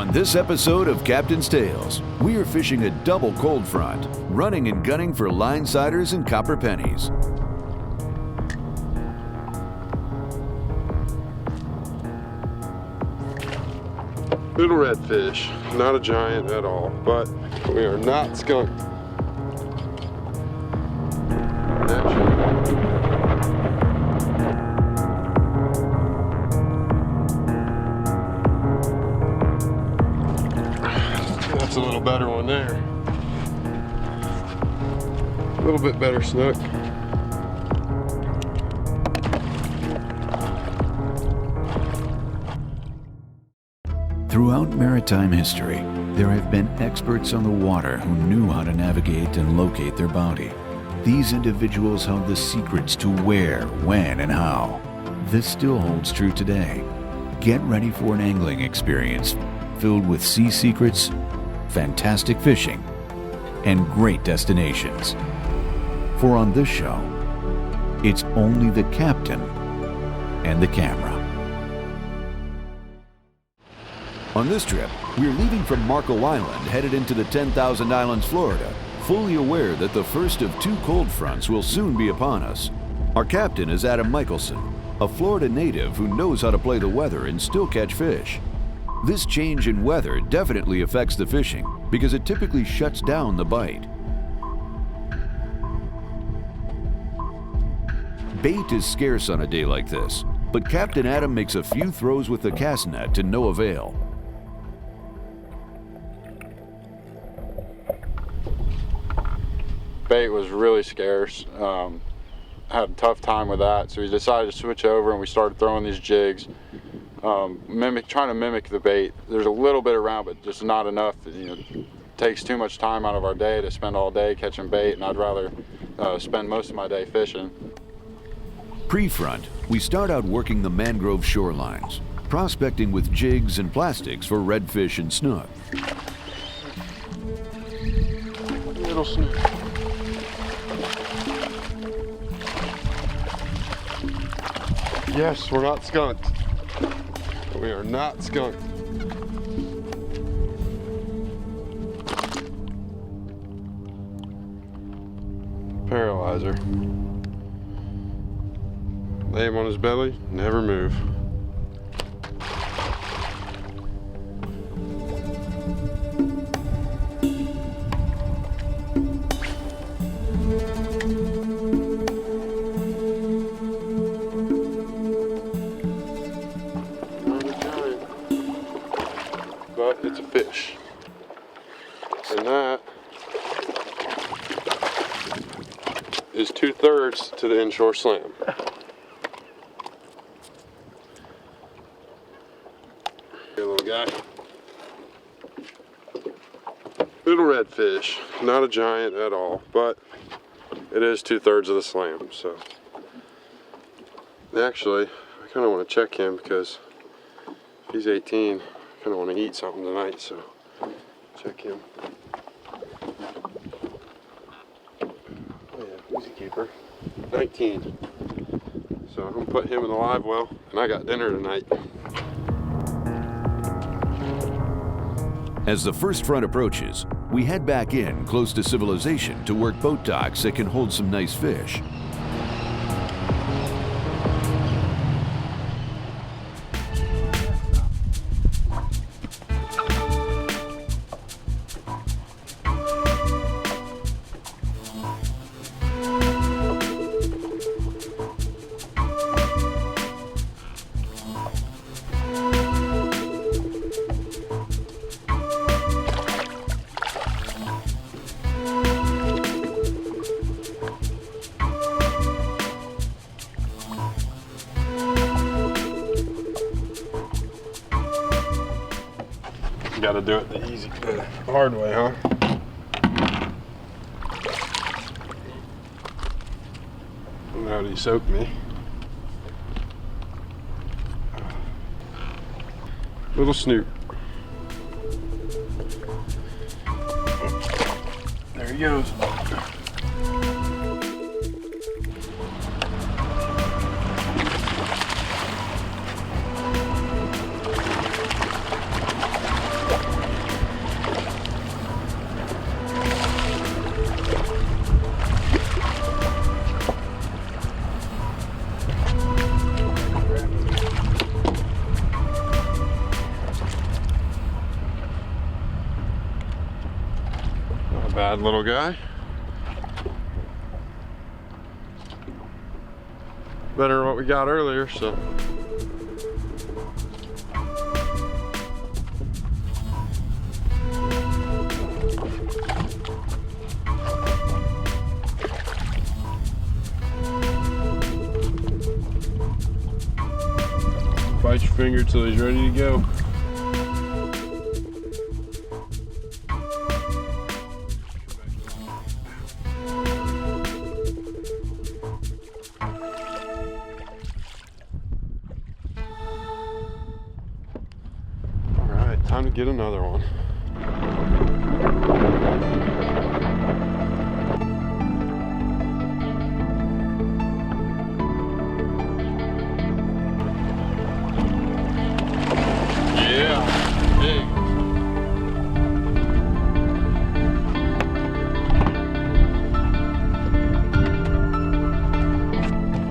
On this episode of Captain's Tales, we are fishing a double cold front, running and gunning for line siders and copper pennies. Little redfish, not a giant at all, but we are not skunked. That's a little better one there. A little bit better snook. Throughout maritime history, there have been experts on the water who knew how to navigate and locate their bounty. These individuals held the secrets to where, when, and how. This still holds true today. Get ready for an angling experience filled with sea secrets, fantastic fishing, and great destinations. For on this show, it's only the captain and the camera. On this trip, we're leaving from Marco Island headed into the 10,000 Islands, Florida, fully aware that the first of two cold fronts will soon be upon us. Our captain is Adam Mickelson, a Florida native who knows how to play the weather and still catch fish. This change in weather definitely affects the fishing because it typically shuts down the bite. Bait is scarce on a day like this, but Captain Adam makes a few throws with the cast net to no avail. Bait was really scarce. I had a tough time with that, so we decided to switch over and we started throwing these jigs, trying to mimic the bait. There's a little bit around, but just not enough. It takes too much time out of our day to spend all day catching bait, and I'd rather spend most of my day fishing. Pre-front, we start out working the mangrove shorelines, prospecting with jigs and plastics for redfish and snook. Little snook. Yes, we're not skunked. We are not skunked. Paralyzer. Lay him on his belly, never move. But it's a fish. And that is 2/3 to the inshore slam. Here, little guy. Little redfish, not a giant at all, but it is 2/3 of the slam, so. Actually, I kind of want to check him because if he's 18, I kind of want to eat something tonight, so check him. Oh yeah, easy keeper. 19. So I'm gonna put him in the live well, and I got dinner tonight. As the first front approaches, we head back in close to civilization to work boat docks that can hold some nice fish. Got to do it the hard way, huh? Now he soaked me. Little snoot. There he goes. Bad little guy. Better than what we got earlier, so. Bite your finger till he's ready to go. Time to get another one. Yeah, big.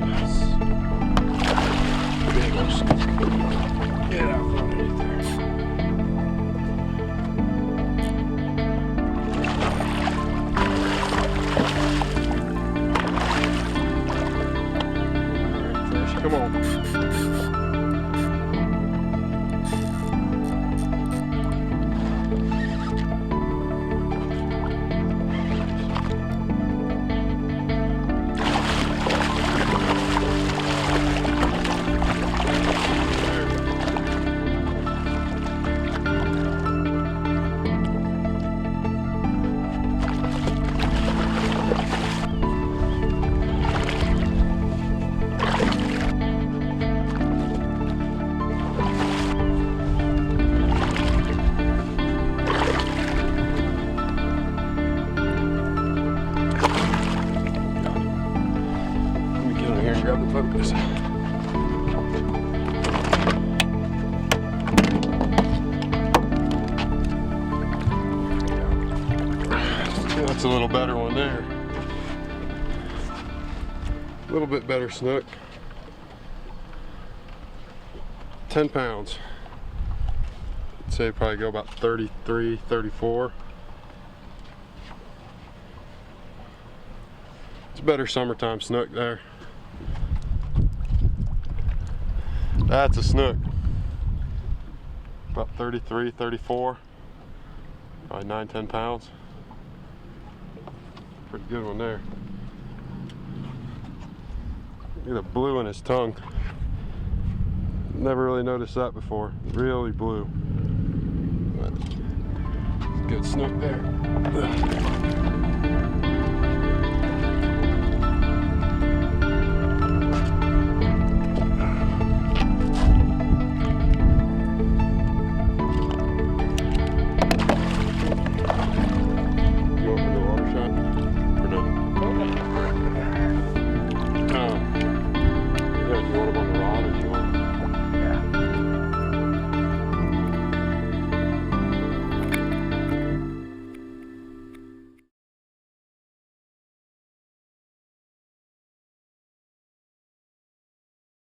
Yes. Big old. Get out from underneath there. Come on. Grab the focus. That's a little better one there. A little bit better snook. 10 pounds. I'd say probably go about 33, 34. It's a better summertime snook there. That's a snook. About 33, 34. Probably 9, 10 pounds. Pretty good one there. Look at the blue in his tongue. Never really noticed that before. Really blue. But good snook there.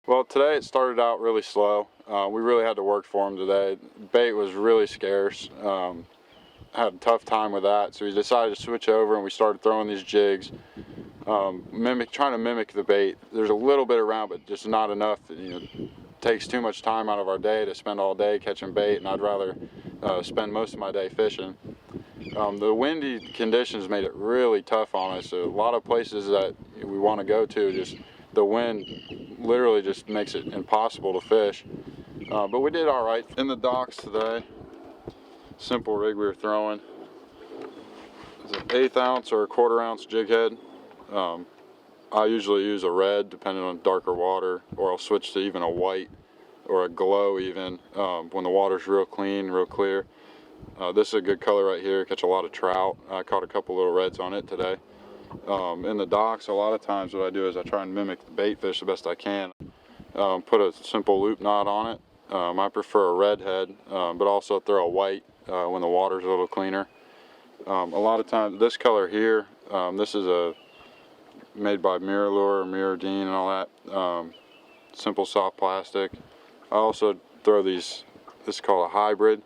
Well, today it started out really slow. We really had to work for him today. Bait was really scarce. Had a tough time with that, so we decided to switch over and we started throwing these jigs, trying to mimic the bait. There's a little bit around, but just not enough. It takes too much time out of our day to spend all day catching bait, and I'd rather spend most of my day fishing. The windy conditions made it really tough on us. So a lot of places that we want to go to, just the wind literally just makes it impossible to fish. But we did all right in the docks today. Simple rig we were throwing. It's an 1/8 ounce or a 1/4 ounce jig head. I usually use a red depending on darker water, or I'll switch to even a white or a glow even when the water's real clean, real clear. This is a good color right here. Catch a lot of trout. I caught a couple little reds on it today. In the docks, a lot of times what I do is I try and mimic the bait fish the best I can. Put a simple loop knot on it. I prefer a red head, but also throw a white when the water's a little cleaner. A lot of times, this color here, this is made by Mirror or Mirror Dean and all that. Simple soft plastic. I also throw these, this is called a hybrid.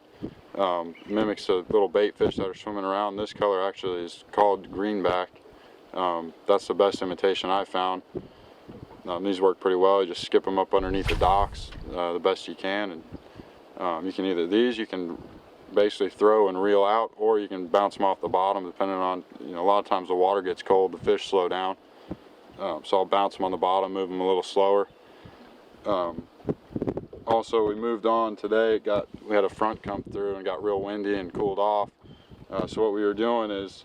Mimics the little bait fish that are swimming around. This color actually is called greenback. That's the best imitation I found. These work pretty well. You just skip them up underneath the docks the best you can, and you can you can basically throw and reel out, or you can bounce them off the bottom depending on, a lot of times the water gets cold, the fish slow down. So I'll bounce them on the bottom, move them a little slower. Also, we moved on today. We had a front come through and got real windy and cooled off. So what we were doing is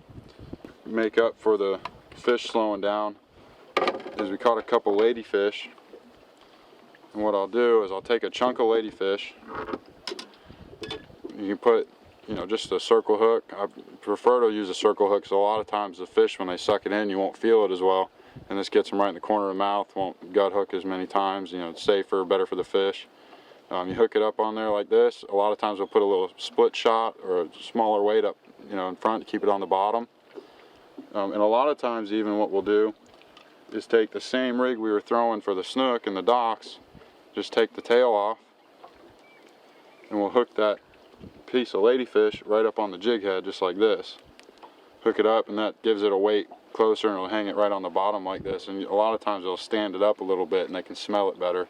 make up for the fish slowing down. Is we caught a couple ladyfish, and what I'll do is I'll take a chunk of ladyfish. You can put, just a circle hook. I prefer to use a circle hook, so a lot of times the fish, when they suck it in, you won't feel it as well, and this gets them right in the corner of the mouth. Won't gut hook as many times. It's safer, better for the fish. You hook it up on there like this. A lot of times we'll put a little split shot or a smaller weight up, in front to keep it on the bottom. And a lot of times even what we'll do is take the same rig we were throwing for the snook and the docks, just take the tail off, and we'll hook that piece of ladyfish right up on the jig head, just like this. Hook it up, and that gives it a weight closer, and it'll hang it right on the bottom like this. And a lot of times they'll stand it up a little bit, and they can smell it better.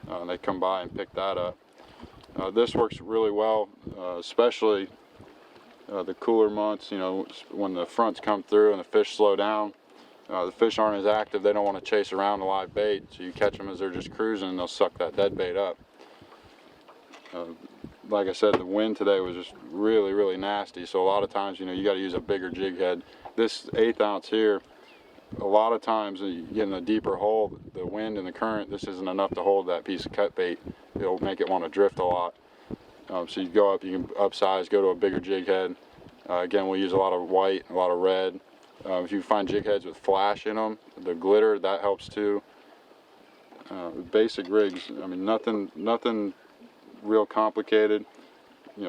And they come by and pick that up. This works really well, especially the cooler months, when the fronts come through and the fish slow down. The fish aren't as active. They don't want to chase around a live bait, so you catch them as they're just cruising, and they'll suck that dead bait up. Like I said, the wind today was just really, really nasty, so a lot of times, you got to use a bigger jig head. This 1/8 ounce here, a lot of times you get in a deeper hole, the wind and the current, this isn't enough to hold that piece of cut bait. It'll make it want to drift a lot. So you go up, you can upsize, go to a bigger jig head. Again, we use a lot of white, a lot of red. If you find jig heads with flash in them, the glitter, that helps too. Basic rigs, nothing real complicated.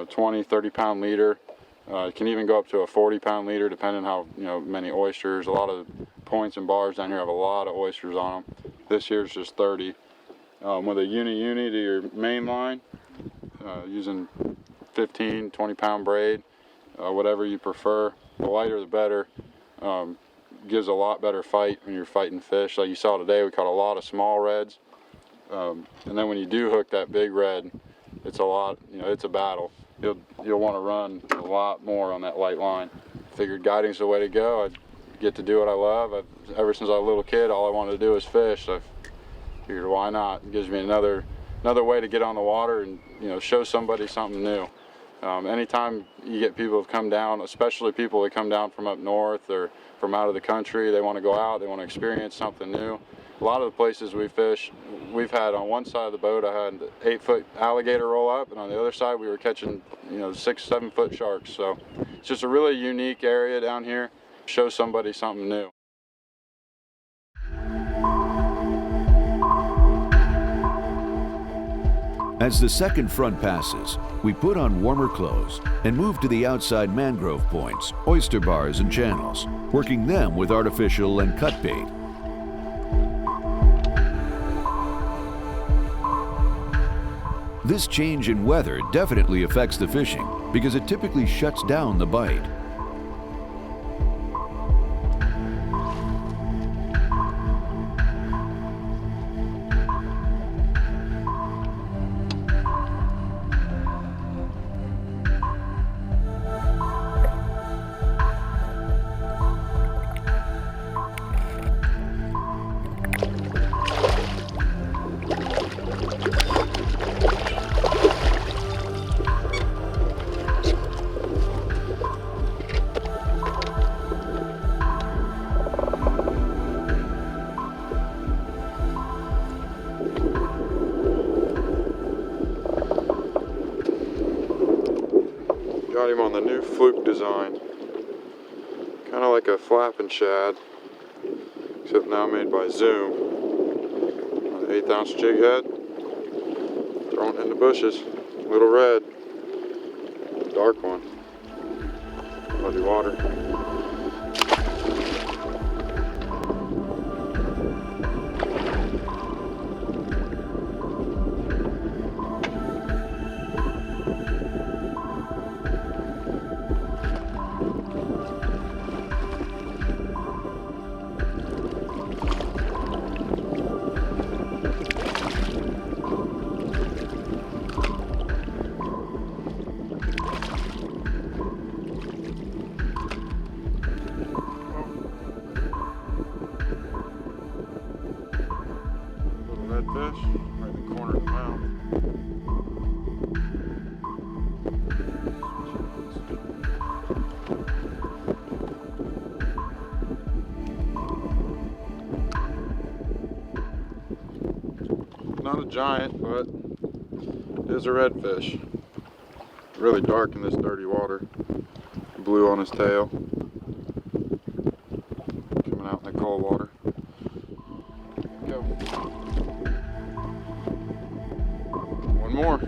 20, 30 pound leader. It can even go up to a 40 pound leader depending on how many oysters. A lot of points and bars down here have a lot of oysters on them. This here's just 30. With a uni to your main line, using 15, 20 pound braid, whatever you prefer. The lighter the better. Gives a lot better fight when you're fighting fish. Like you saw today, we caught a lot of small reds. And then when you do hook that big red, it's a lot, it's a battle. You'll want to run a lot more on that light line. Figured guiding's the way to go. I get to do what I love. Ever since I was a little kid, all I wanted to do was fish. So I figured, why not? It gives me another way to get on the water and show somebody something new. Anytime you get people who come down, especially people that come down from up north or from out of the country, they want to go out, they want to experience something new. A lot of the places we fish, we've had on one side of the boat, I had an 8-foot alligator roll up, and on the other side we were catching 6, 7 foot sharks. So it's just a really unique area down here. Show somebody something new. As the second front passes, we put on warmer clothes and move to the outside mangrove points, oyster bars, and channels, working them with artificial and cut bait. This change in weather definitely affects the fishing because it typically shuts down the bite. Got him on the new fluke design. Kind of like a flapping shad, except now made by Zoom. On the 1/8 ounce jig head. Thrown in the bushes. Little red. Dark one. Muddy water. giant, but it is a redfish. Really dark in this dirty water. Blue on his tail. Coming out in the cold water. Go. One more.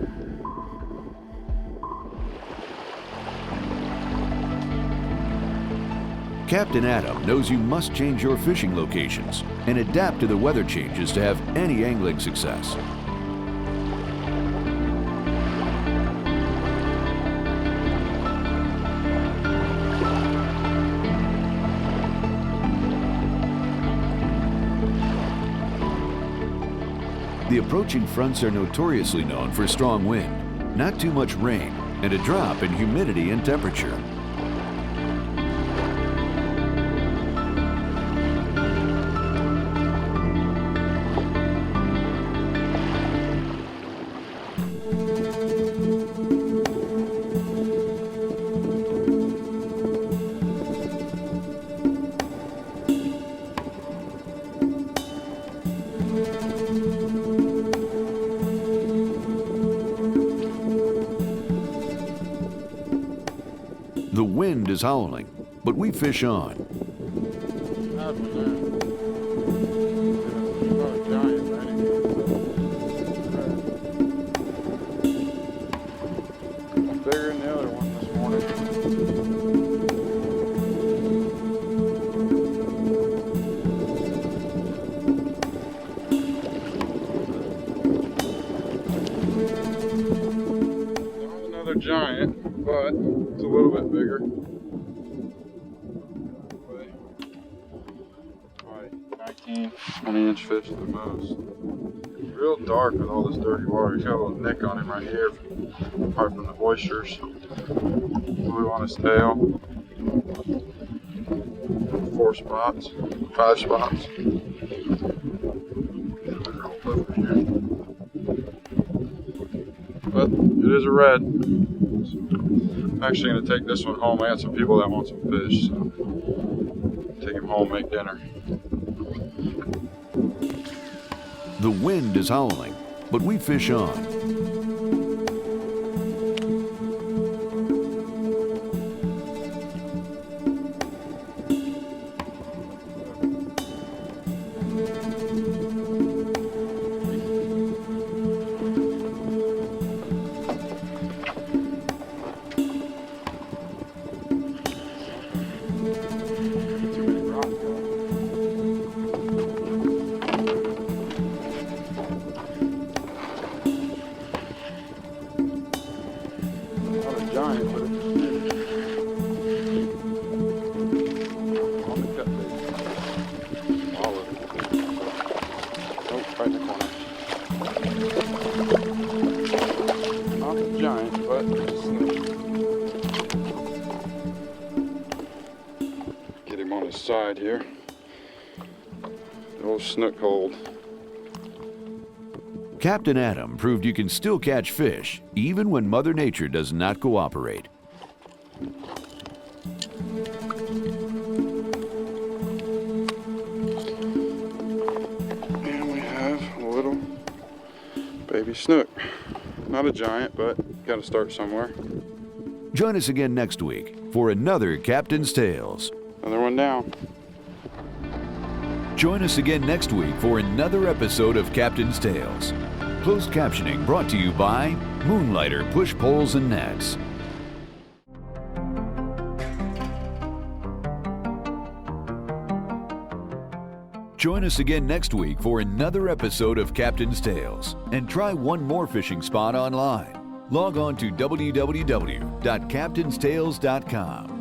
Captain Adam knows you must change your fishing locations and adapt to the weather changes to have any angling success. The approaching fronts are notoriously known for strong wind, not too much rain, and a drop in humidity and temperature. The wind is howling, but we fish on. Bigger than the other one this morning. Not another giant, but it's a little bit bigger. Probably 19, 20-inch fish at the most. Real dark with all this dirty water. He's got a little nick on him right here, apart from the oysters. Blue on his tail. 4 spots, 5 spots. But it is a red. I'm actually going to take this one home. I got some people that want some fish, so take him home, make dinner. The wind is howling, but we fish on. Giant, but it's on the cut bait. All of it. Oh, right in the corner. Not a giant, but it's a snook. Get him on his side here. The old snook hold. Captain Adam proved you can still catch fish, even when Mother Nature does not cooperate. And we have a little baby snook. Not a giant, but got to start somewhere. Join us again next week for another Captain's Tales. Another one down. Join us again next week for another episode of Captain's Tales. Closed captioning brought to you by Moonlighter Push Poles and Nets. Join us again next week for another episode of Captain's Tales and try one more fishing spot online. Log on to www.captainstales.com.